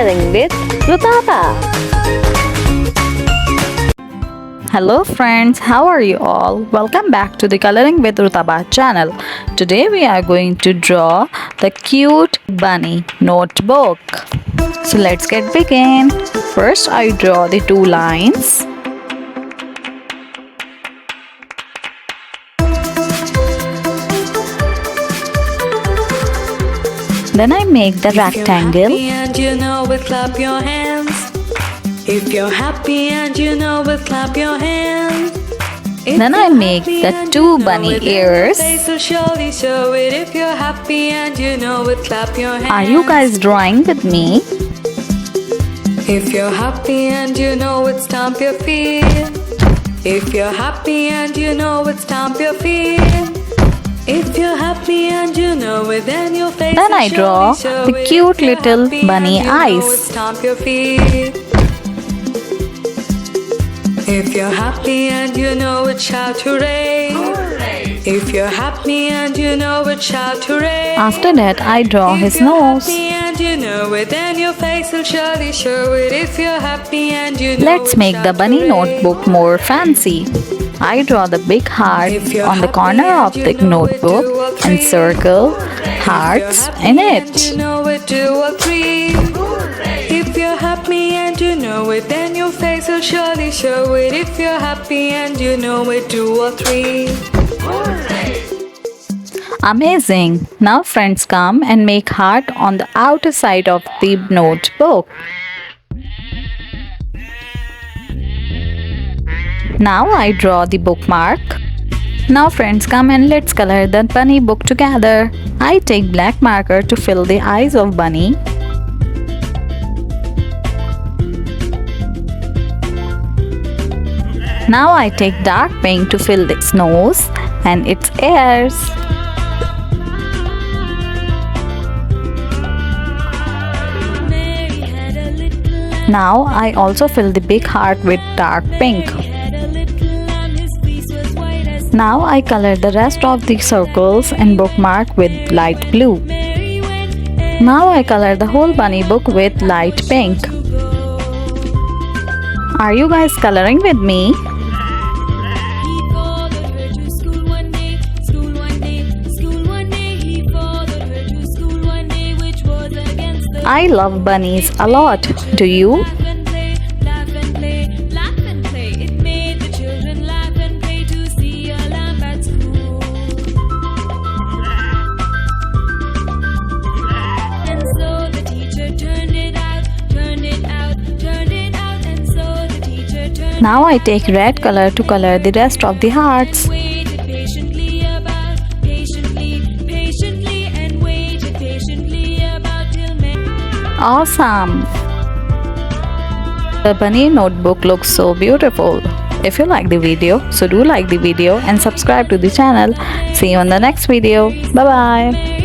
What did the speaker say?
Coloring with Rutaba. Hello friends, how are you all? Welcome back to the Coloring with Rutaba channel. Today we are going to draw the cute bunny notebook. So let's get begin. First I draw the two lines. Then I make the rectangle. And you know it, clap your hands. If you're happy and you know it, clap your hands. Then I make the two bunny ears. So surely show it. If you're happy and you know it, clap your hands. Are you guys drawing with me? If you're happy and you know it, stomp your feet. If you're happy and you know it, stomp your feet. If you're happy and you know it, then your face. Then I draw the cute little bunny eyes. Stomp your feet. If you're happy and you know it, shout hooray. Hooray. If you're happy and you know it, shout hooray. After that, I draw his nose. If you're happy and you know it, then your face will surely show it. If you're happy and you know Let's it, make the shout bunny hooray. notebook more fancy. I draw the big heart on the corner of the notebook and circle hearts in it. You know it, 2 or 3. If you're happy and you know it, then your face will surely show it. If you're happy and you know it, 2 or 3. Amazing! Now friends, come and make heart on the outer side of the notebook. Now I draw the bookmark. Now friends, come and let's color the bunny book together. I take black marker to fill the eyes of bunny. Now I take dark pink to fill its nose and its ears. Now I also fill the big heart with dark pink. Now I color the rest of the circles and bookmark with light blue. Now I color the whole bunny book with light pink. Are you guys coloring with me? I love bunnies a lot. Do you? Now I take red color to color the rest of the hearts. Awesome! The bunny notebook looks so beautiful. If you like the video, so do like the video and subscribe to the channel. See you on the next video. Bye bye.